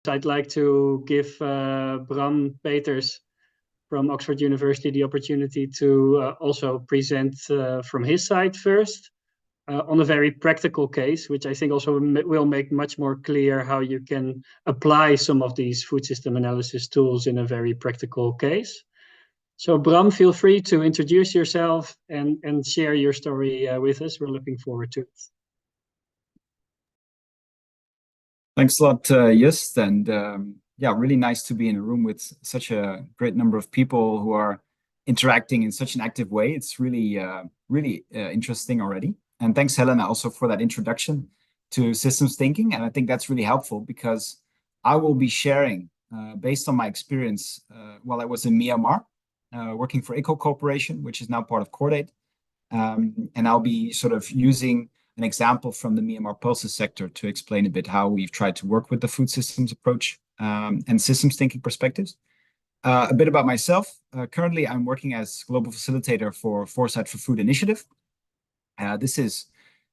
I'd like to give Bram Peters from Oxford University the opportunity to also present from his side first on a very practical case, which I think also will make much more clear how you can apply some of these food system analysis tools in a very practical case. So Bram, feel free to introduce yourself and share your story with us. We're looking forward to it. Thanks a lot, Just, and yeah, really nice to be in a room with such a great number of people who are interacting in such an active way. It's really, really interesting already. And thanks, Helena, also for that introduction to systems thinking. And I think that's really helpful because I will be sharing, based on my experience while I was in Myanmar, working for Eco Corporation, which is now part of Cordate. And I'll be sort of using an example from the Myanmar pulses sector to explain a bit how we've tried to work with the food systems approach and systems thinking perspectives. A bit about myself. Currently, I'm working as global facilitator for Foresight for Food initiative. This is,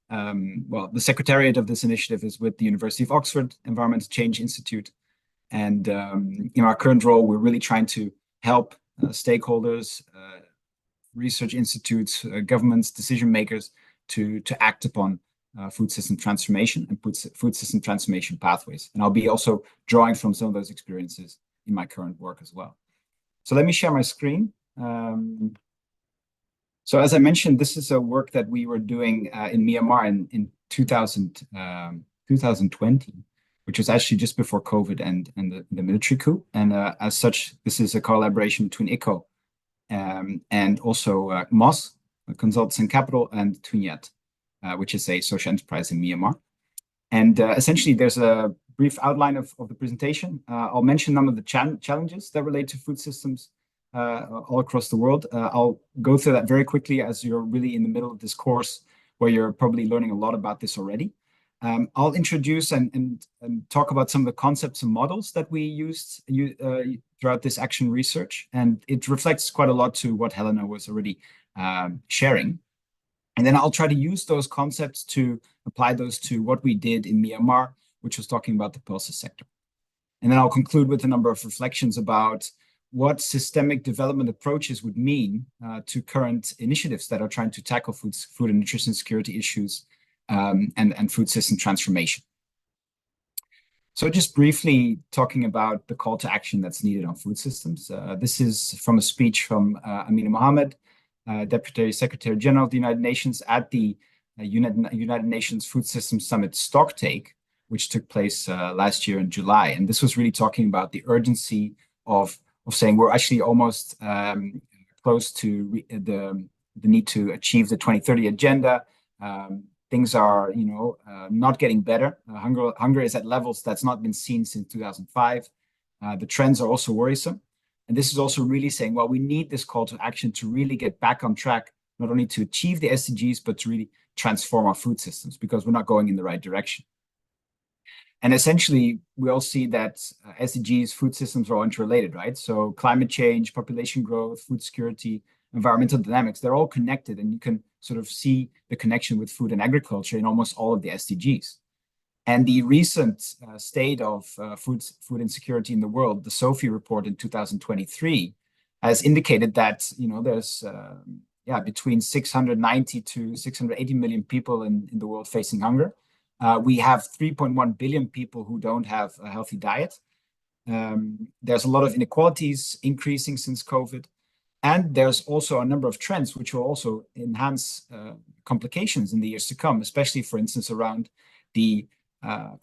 well, the secretariat of this initiative is with the University of Oxford Environmental Change Institute. And in our current role, we're really trying to help stakeholders, research institutes, governments, decision makers to act upon food system transformation and food system transformation pathways. And I'll be also drawing from some of those experiences in my current work as well. So let me share my screen. So as I mentioned, this is a work that we were doing in Myanmar in 2020, which was actually just before COVID and the military coup. And as such, this is a collaboration between ICO and also MOS, Consultants and Capital, and Tunyat, which is a social enterprise in Myanmar. And essentially, there's a brief outline of the presentation. I'll mention some of the challenges that relate to food systems all across the world. I'll go through that very quickly as you're really in the middle of this course where you're probably learning a lot about this already. I'll introduce and talk about some of the concepts and models that we used throughout this action research. And it reflects quite a lot to what Helena was already sharing. And then I'll try to use those concepts to apply those to what we did in Myanmar, which was talking about the pulses sector. And then I'll conclude with a number of reflections about what systemic development approaches would mean to current initiatives that are trying to tackle food and nutrition security issues and food system transformation. So just briefly talking about the call to action that's needed on food systems. This is from a speech from Amina Mohammed, Deputy Secretary General of the United Nations at the United Nations Food Systems Summit Stocktake, which took place last year in July. And this was really talking about the urgency of saying we're actually almost close to the need to achieve the 2030 agenda. Things are, not getting better. Hunger is at levels that's not been seen since 2005. The trends are also worrisome. And this is also really saying, well, we need this call to action to really get back on track, not only to achieve the SDGs, but to really transform our food systems because we're not going in the right direction. And essentially, we all see that SDGs, food systems are all interrelated, right? So climate change, population growth, food security, environmental dynamics, they're all connected. And you can sort of see the connection with food and agriculture in almost all of the SDGs. And the recent state of food insecurity in the world, the SOFI report in 2023, has indicated that there's between 690 to 680 million people in the world facing hunger. We have 3.1 billion people who don't have a healthy diet. There's a lot of inequalities increasing since COVID. And there's also a number of trends which will also enhance complications in the years to come, especially, for instance, around the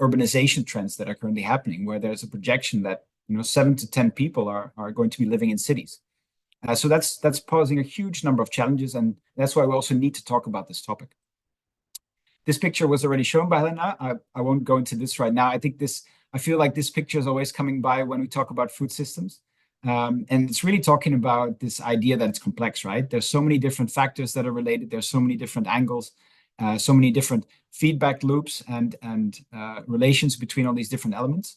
urbanization trends that are currently happening, where there's a projection that 7 to 10 people are going to be living in cities. So that's posing a huge number of challenges, and that's why we also need to talk about this topic. This picture was already shown by Helena. I won't go into this right now. I feel like this picture is always coming by when we talk about food systems. And it's really talking about this idea that it's complex, right? There's so many different factors that are related. There's so many different angles, so many different feedback loops and relations between all these different elements.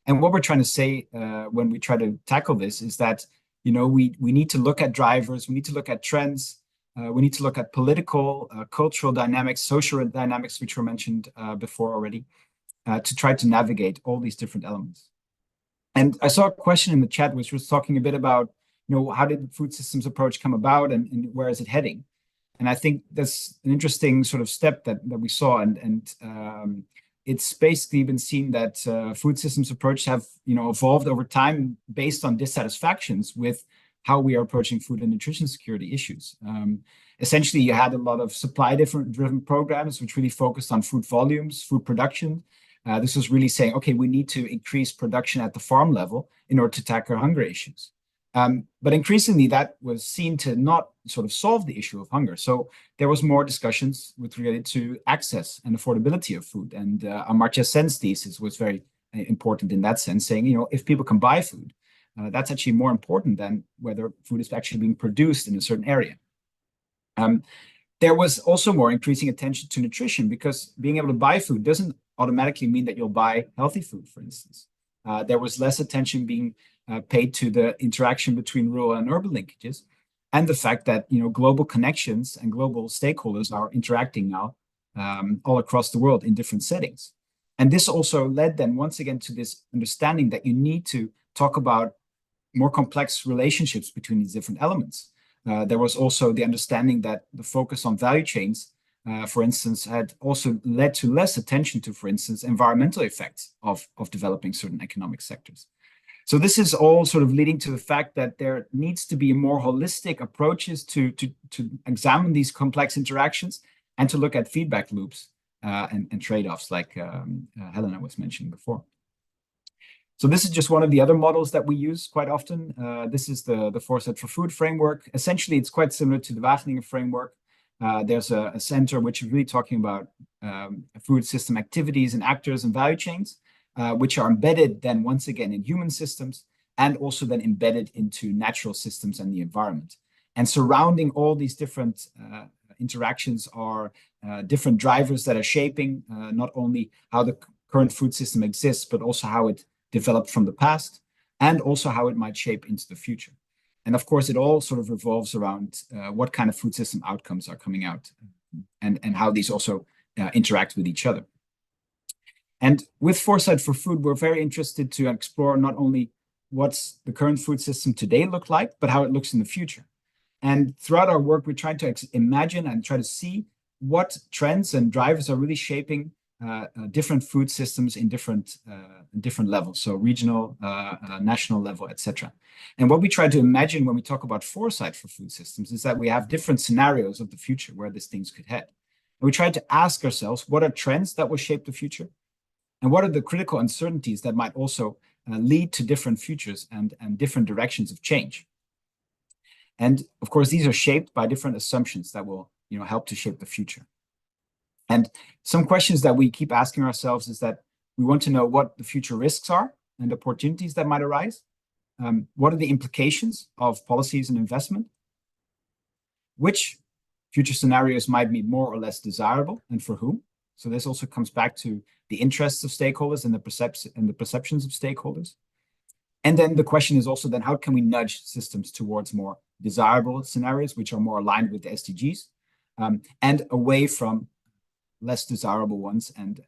And what we're trying to say when we try to tackle this is that, we need to look at drivers, we need to look at trends, we need to look at political, cultural dynamics, social dynamics, which were mentioned before already, to try to navigate all these different elements. And I saw a question in the chat which was talking a bit about, how did the food systems approach come about, and where is it heading? And I think that's an interesting sort of step that we saw, and it's basically been seen that food systems approach have evolved over time based on dissatisfactions with how we are approaching food and nutrition security issues. Essentially, you had a lot of supply-driven programs which really focused on food volumes, food production. This was really saying, okay, we need to increase production at the farm level in order to tackle hunger issues. But increasingly, that was seen to not sort of solve the issue of hunger. So there was more discussions with related to access and affordability of food. And Amartya Sen's thesis was very important in that sense, saying, if people can buy food, that's actually more important than whether food is actually being produced in a certain area. There was also more increasing attention to nutrition, because being able to buy food doesn't automatically mean that you'll buy healthy food, for instance. There was less attention being paid to the interaction between rural and urban linkages, and the fact that global connections and global stakeholders are interacting now all across the world in different settings. And this also led then once again to this understanding that you need to talk about more complex relationships between these different elements. There was also the understanding that the focus on value chains, for instance, had also led to less attention to, for instance, environmental effects of developing certain economic sectors. So this is all sort of leading to the fact that there needs to be more holistic approaches to examine these complex interactions and to look at feedback loops and trade-offs, like Helena was mentioning before. So this is just one of the other models that we use quite often. This is the Foresight for Food framework. Essentially, it's quite similar to the Wageningen framework. There's a center which is really talking about food system activities and actors and value chains, which are embedded then once again in human systems, and also then embedded into natural systems and the environment. And surrounding all these different interactions are different drivers that are shaping not only how the current food system exists, but also how it developed from the past, and also how it might shape into the future. And of course, it all sort of revolves around what kind of food system outcomes are coming out, and how these also interact with each other. And with Foresight for Food, we're very interested to explore not only what's the current food system today look like, but how it looks in the future. And throughout our work, we try to imagine and try to see what trends and drivers are really shaping different food systems in different levels, so regional, national level, etc. And what we try to imagine when we talk about foresight for food systems is that we have different scenarios of the future where these things could head. And we try to ask ourselves, what are trends that will shape the future? And what are the critical uncertainties that might also lead to different futures and different directions of change? And of course, these are shaped by different assumptions that will help to shape the future. And some questions that we keep asking ourselves is that we want to know what the future risks are and opportunities that might arise. What are the implications of policies and investment? Which future scenarios might be more or less desirable, and for whom? So this also comes back to the interests of stakeholders and the perceptions of stakeholders. And then the question is also then, how can we nudge systems towards more desirable scenarios, which are more aligned with the SDGs, and away from less desirable ones and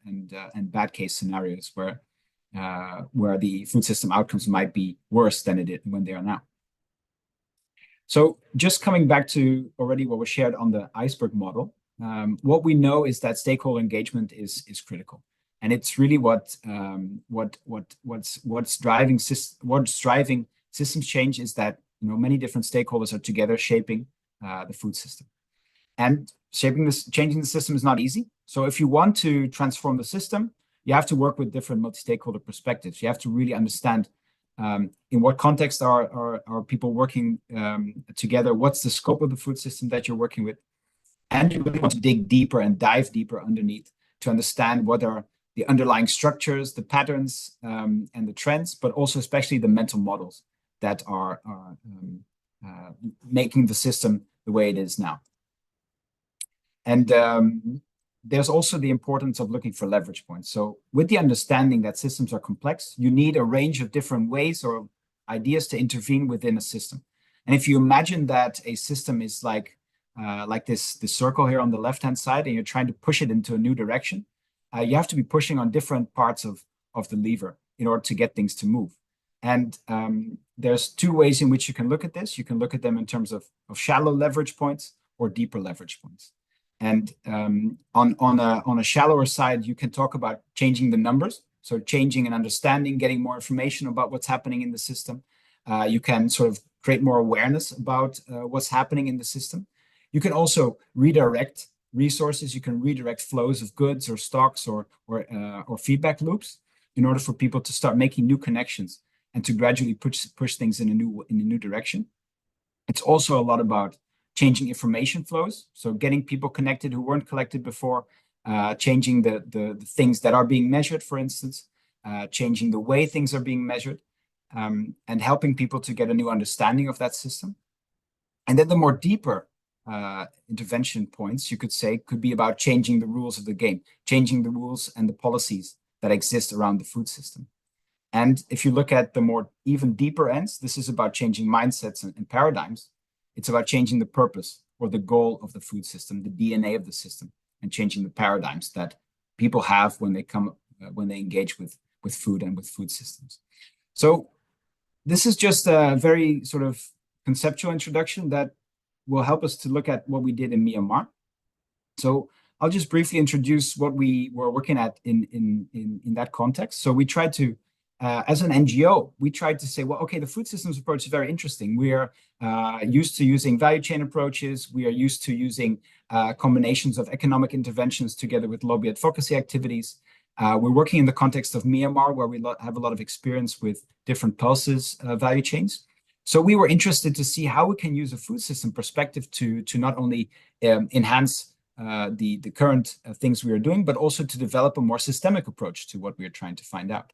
bad case scenarios where the food system outcomes might be worse than it is when they are now. So just coming back to already what was shared on the iceberg model, what we know is that stakeholder engagement is critical, and it's really what's driving systems change is that many different stakeholders are together shaping the food system. And changing the system is not easy. So if you want to transform the system, you have to work with different multi-stakeholder perspectives. You have to really understand in what context are people working together, what's the scope of the food system that you're working with. And you really want to dig deeper and dive deeper underneath to understand what are the underlying structures, the patterns, and the trends, but also especially the mental models that are making the system the way it is now. And there's also the importance of looking for leverage points. So with the understanding that systems are complex, you need a range of different ways or ideas to intervene within a system. And if you imagine that a system is like this circle here on the left-hand side, and you're trying to push it into a new direction, you have to be pushing on different parts of the lever in order to get things to move. And there's two ways in which you can look at this. You can look at them in terms of shallow leverage points or deeper leverage points. And on a shallower side, you can talk about changing the numbers. So changing and understanding, getting more information about what's happening in the system. You can sort of create more awareness about what's happening in the system. You can also redirect resources. You can redirect flows of goods or stocks or feedback loops in order for people to start making new connections and to gradually push things in a new direction. It's also a lot about changing information flows, so getting people connected who weren't connected before, changing the things that are being measured, for instance, changing the way things are being measured, and helping people to get a new understanding of that system. And then the more deeper intervention points, you could say, could be about changing the rules of the game, changing the rules and the policies that exist around the food system. And if you look at the more even deeper ends, this is about changing mindsets and paradigms. It's about changing the purpose or the goal of the food system, the DNA of the system, and changing the paradigms that people have when they engage with food and with food systems. So this is just a very sort of conceptual introduction that will help us to look at what we did in Myanmar. So I'll just briefly introduce what we were working at in that context. So we tried to, as an NGO, we tried to say, well, okay, the food systems approach is very interesting. We are used to using value chain approaches. We are used to using combinations of economic interventions together with lobby advocacy activities. We're working in the context of Myanmar, where we have a lot of experience with different pulses value chains. So we were interested to see how we can use a food system perspective to not only enhance the current things we are doing, but also to develop a more systemic approach to what we are trying to find out.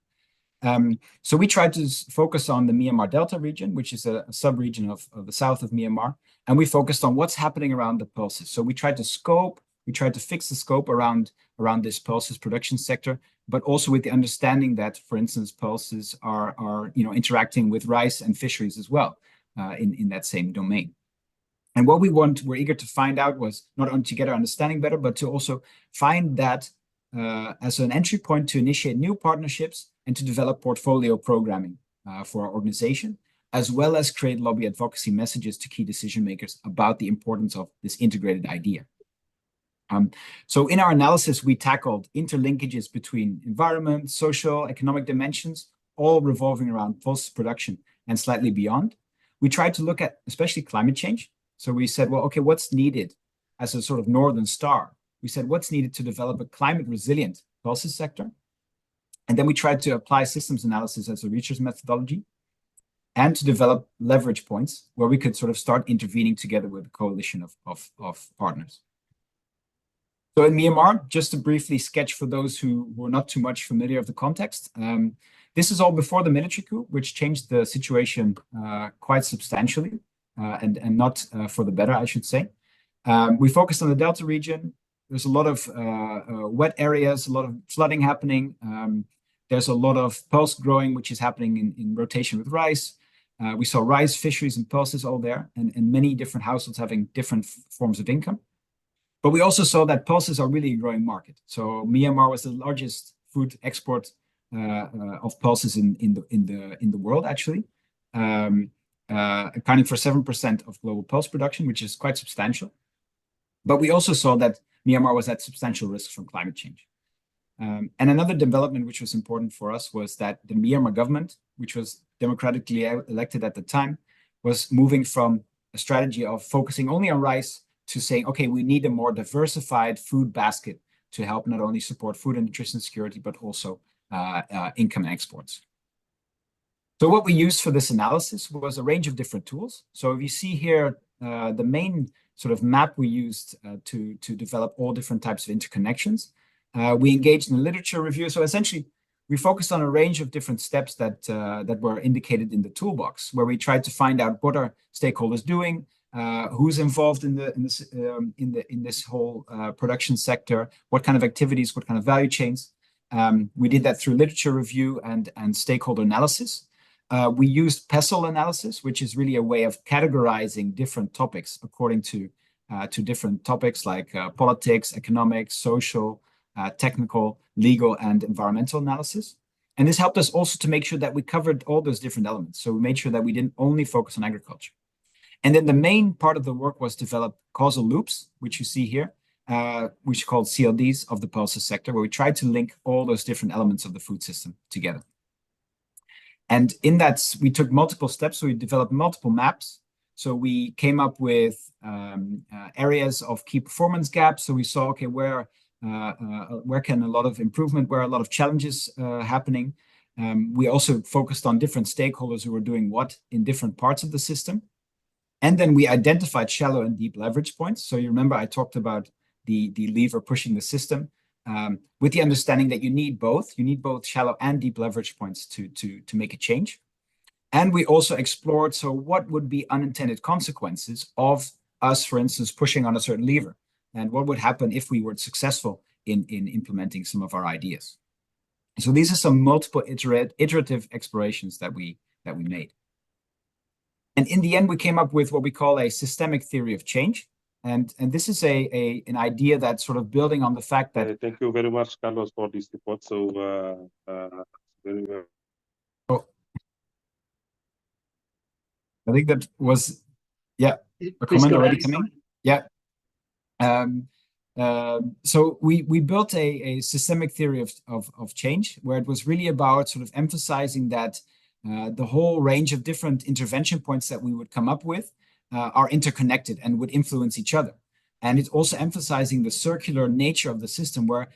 So we tried to focus on the Myanmar Delta region, which is a sub-region of the south of Myanmar, and we focused on what's happening around the pulses. So we tried to fix the scope around this pulses production sector, but also with the understanding that, for instance, pulses are interacting with rice and fisheries as well in that same domain. And what we're eager to find out was not only to get our understanding better, but to also find that as an entry point to initiate new partnerships and to develop portfolio programming for our organization, as well as create lobby advocacy messages to key decision makers about the importance of this integrated idea. So in our analysis, we tackled interlinkages between environment, social, economic dimensions, all revolving around pulse production and slightly beyond. We tried to look at especially climate change. So we said, well, okay, what's needed as a sort of northern star? We said, what's needed to develop a climate resilient pulses sector? And then we tried to apply systems analysis as a research methodology and to develop leverage points where we could sort of start intervening together with a coalition of partners. So in Myanmar, just to briefly sketch for those who were not too much familiar of the context, this is all before the military coup, which changed the situation quite substantially and not for the better, I should say. We focused on the Delta region. There's a lot of wet areas, a lot of flooding happening. There's a lot of pulse growing, which is happening in rotation with rice. We saw rice, fisheries, and pulses all there, and many different households having different forms of income. But we also saw that pulses are really a growing market. So Myanmar was the largest food export of pulses in the world, actually, accounting for 7% of global pulse production, which is quite substantial. But we also saw that Myanmar was at substantial risk from climate change. And another development which was important for us was that the Myanmar government, which was democratically elected at the time, was moving from a strategy of focusing only on rice to saying, okay, we need a more diversified food basket to help not only support food and nutrition security, but also income and exports. So what we used for this analysis was a range of different tools. So if you see here, the main sort of map we used to develop all different types of interconnections. We engaged in a literature review. So essentially, we focused on a range of different steps that were indicated in the toolbox, where we tried to find out what are stakeholders doing, who's involved in this whole production sector, what kind of activities, what kind of value chains. We did that through literature review and stakeholder analysis. We used PESTLE analysis, which is really a way of categorizing different topics according to different topics like politics, economics, social, technical, legal, and environmental analysis. And this helped us also to make sure that we covered all those different elements. So we made sure that we didn't only focus on agriculture. And then the main part of the work was develop causal loops, which you see here, which are called CLDs of the pulses sector, where we tried to link all those different elements of the food system together. And in that, we took multiple steps. So we developed multiple maps. So we came up with areas of key performance gaps. So we saw, okay, where can a lot of improvement, where a lot of challenges happening. We also focused on different stakeholders who were doing what in different parts of the system. And then we identified shallow and deep leverage points. So you remember I talked about the lever pushing the system with the understanding that you need both. You need both shallow and deep leverage points to make a change. And we also explored, so what would be unintended consequences of us, for instance, pushing on a certain lever? And what would happen if we were successful in implementing some of our ideas? So these are some multiple iterative explorations that we made. And in the end, we came up with what we call a systemic theory of change. And this is an idea that's sort of building on the fact that... Thank you very much, Carlos, for this report. So very well. Oh. I think that was, yeah, a comment already coming. Yeah. So we built a systemic theory of change, where it was really about sort of emphasizing that the whole range of different intervention points that we would come up with are interconnected and would influence each other. And it's also emphasizing the circular nature of the system, where,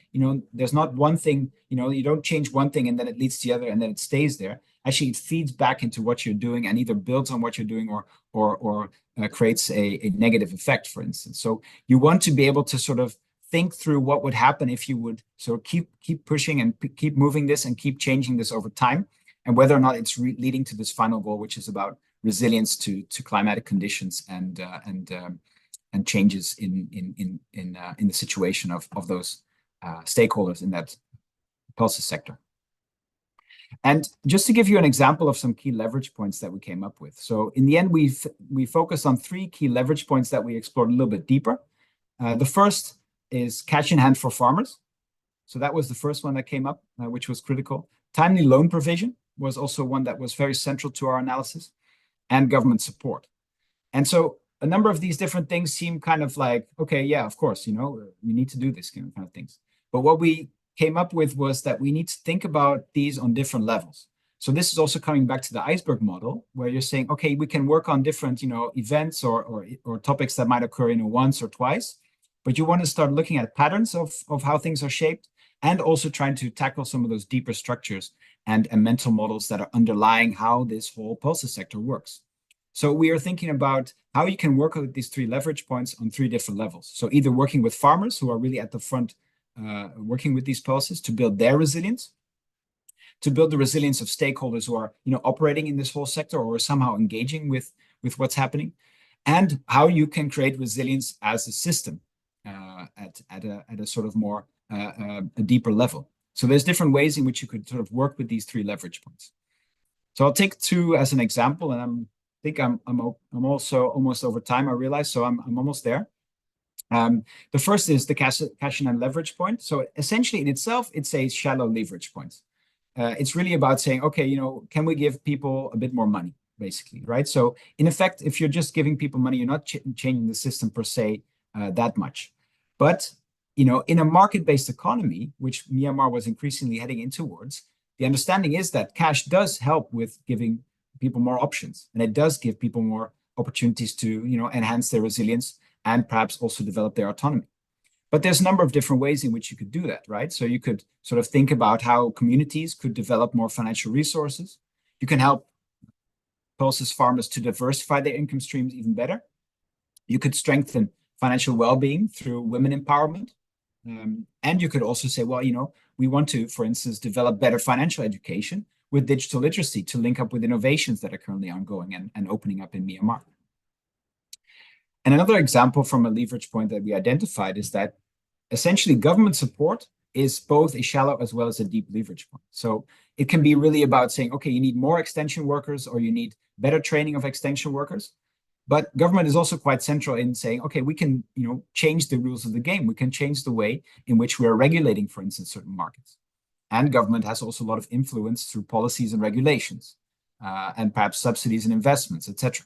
there's not one thing, you don't change one thing and then it leads to the other and then it stays there. Actually, it feeds back into what you're doing and either builds on what you're doing or creates a negative effect, for instance. So you want to be able to sort of think through what would happen if you would sort of keep pushing and keep moving this and keep changing this over time, and whether or not it's leading to this final goal, which is about resilience to climatic conditions and changes in the situation of those stakeholders in that pulses sector. And just to give you an example of some key leverage points that we came up with. So in the end, we focused on 3 key leverage points that we explored a little bit deeper. The first is cash in hand for farmers. So that was the first one that came up, which was critical. Timely loan provision was also one that was very central to our analysis, and government support. And so a number of these different things seem kind of like, okay, yeah, of course, you need to do this kind of things. But what we came up with was that we need to think about these on different levels. So this is also coming back to the iceberg model, where you're saying, okay, we can work on different, events or topics that might occur, once or twice, but you want to start looking at patterns of how things are shaped, and also trying to tackle some of those deeper structures and mental models that are underlying how this whole pulses sector works. So we are thinking about how you can work with these 3 leverage points on 3 different levels. So either working with farmers who are really at the front, working with these pulses to build their resilience, to build the resilience of stakeholders who are, operating in this whole sector or somehow engaging with what's happening, and how you can create resilience as a system at a sort of more a deeper level. So there's different ways in which you could sort of work with these 3 leverage points. So I'll take 2 as an example, and I think I'm also almost over time, I realize, so I'm almost there. The first is the cash in hand leverage point. So essentially in itself, it's a shallow leverage point. It's really about saying, okay, can we give people a bit more money, basically, right? So in effect, if you're just giving people money, you're not changing the system per se that much. But, in a market-based economy, which Myanmar was increasingly heading in towards, the understanding is that cash does help with giving people more options, and it does give people more opportunities to, enhance their resilience and perhaps also develop their autonomy. But there's a number of different ways in which you could do that, right? So you could sort of think about how communities could develop more financial resources. You can help pulses farmers to diversify their income streams even better. You could strengthen financial well-being through women empowerment. And you could also say, well, we want to, for instance, develop better financial education with digital literacy to link up with innovations that are currently ongoing and opening up in Myanmar. And another example from a leverage point that we identified is that essentially government support is both a shallow as well as a deep leverage point. So it can be really about saying, okay, you need more extension workers or you need better training of extension workers. But government is also quite central in saying, okay, we can, change the rules of the game. We can change the way in which we are regulating, for instance, certain markets. And government has also a lot of influence through policies and regulations, and perhaps subsidies and investments, etc.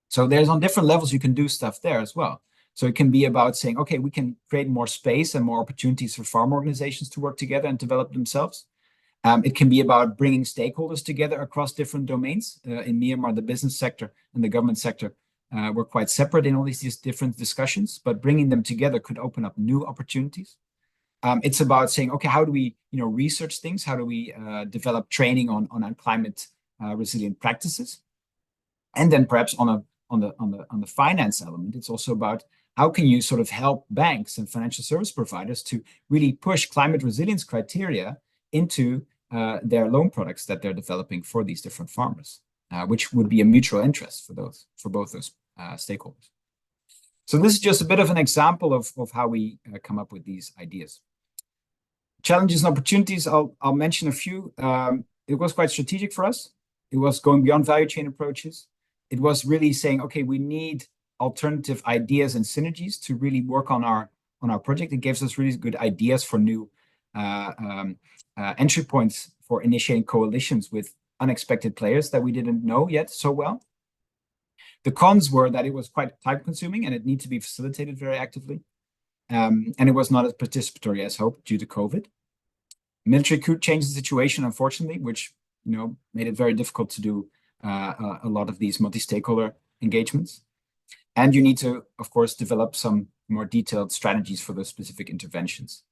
So there's on different levels you can do stuff there as well. So it can be about saying, okay, we can create more space and more opportunities for farm organizations to work together and develop themselves. It can be about bringing stakeholders together across different domains. In Myanmar, the business sector and the government sector were quite separate in all these different discussions, but bringing them together could open up new opportunities. It's about saying, okay, how do we, research things? How do we develop training on climate resilient practices? And then perhaps on the finance element, it's also about how can you sort of help banks and financial service providers to really push climate resilience criteria into their loan products that they're developing for these different farmers, which would be a mutual interest for both those stakeholders. So this is just a bit of an example of how we come up with these ideas. Challenges and opportunities, I'll mention a few. It was quite strategic for us. It was going beyond value chain approaches. It was really saying, okay, we need alternative ideas and synergies to really work on our project. It gives us really good ideas for new entry points for initiating coalitions with unexpected players that we didn't know yet so well. The cons were that it was quite time-consuming and it needed to be facilitated very actively. And it was not as participatory as hoped due to COVID. Military coup changed the situation, unfortunately, which made it very difficult to do a lot of these multi-stakeholder engagements. And you need to, of course, develop some more detailed strategies for those specific interventions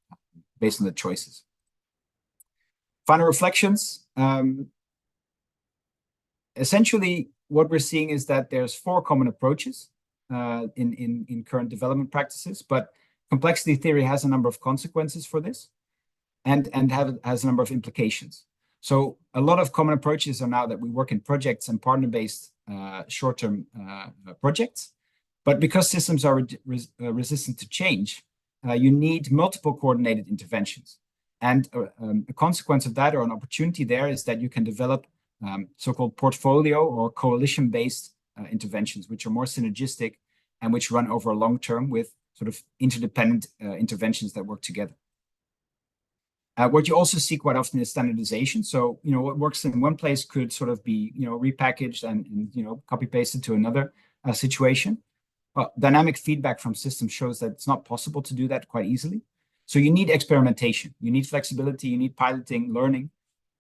based on the choices. Final reflections. Essentially, what we're seeing is that there's 4 common approaches in current development practices, but complexity theory has a number of consequences for this and has a number of implications. So a lot of common approaches are now that we work in projects and partner-based short-term projects. But because systems are resistant to change, you need multiple coordinated interventions. And a consequence of that, or an opportunity there, is that you can develop so-called portfolio or coalition-based interventions, which are more synergistic and which run over a long term with sort of interdependent interventions that work together. What you also see quite often is standardization. So, what works in one place could sort of be, repackaged and copy-pasted to another situation. Well, dynamic feedback from systems shows that it's not possible to do that quite easily. So you need experimentation, you need flexibility, you need piloting, learning,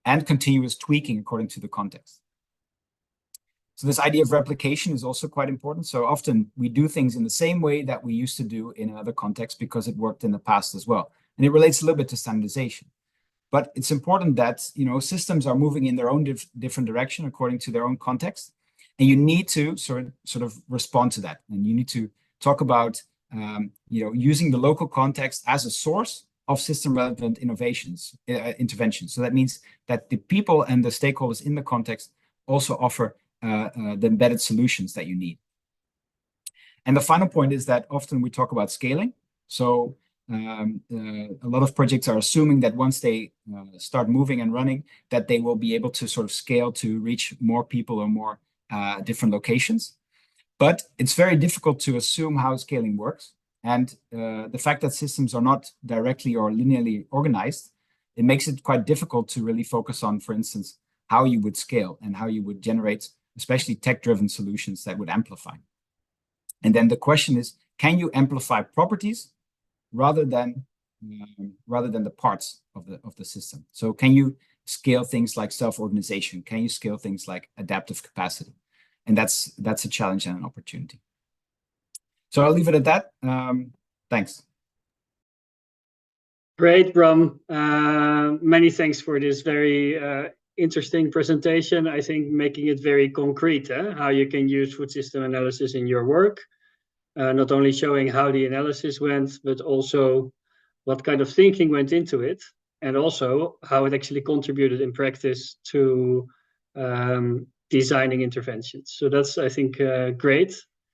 and continuous tweaking according to the context. So this idea of replication is also quite important. So often we do things in the same way that we used to do in another context because it worked in the past as well. And it relates a little bit to standardization. But it's important that systems are moving in their own different direction according to their own context. And you need to sort of respond to that. And you need to talk about using the local context as a source of system-relevant interventions. So that means that the people and the stakeholders in the context also offer the embedded solutions that you need. And the final point is that often we talk about scaling. So a lot of projects are assuming that once they start moving and running, that they will be able to sort of scale to reach more people or more different locations. But it's very difficult to assume how scaling works. And the fact that systems are not directly or linearly organized, it makes it quite difficult to really focus on, for instance, how you would scale and how you would generate, especially tech-driven solutions that would amplify. And then the question is, can you amplify properties rather than the parts of the system? So can you scale things like self-organization? Can you scale things like adaptive capacity? And that's a challenge and an opportunity. So I'll leave it at that. Thanks. Great, Bram. Many thanks for this very interesting presentation. I think making it very concrete, how you can use food system analysis in your work. Not only showing how the analysis went, but also what kind of thinking went into it, and also how it actually contributed in practice to designing interventions. So that's, I think, great.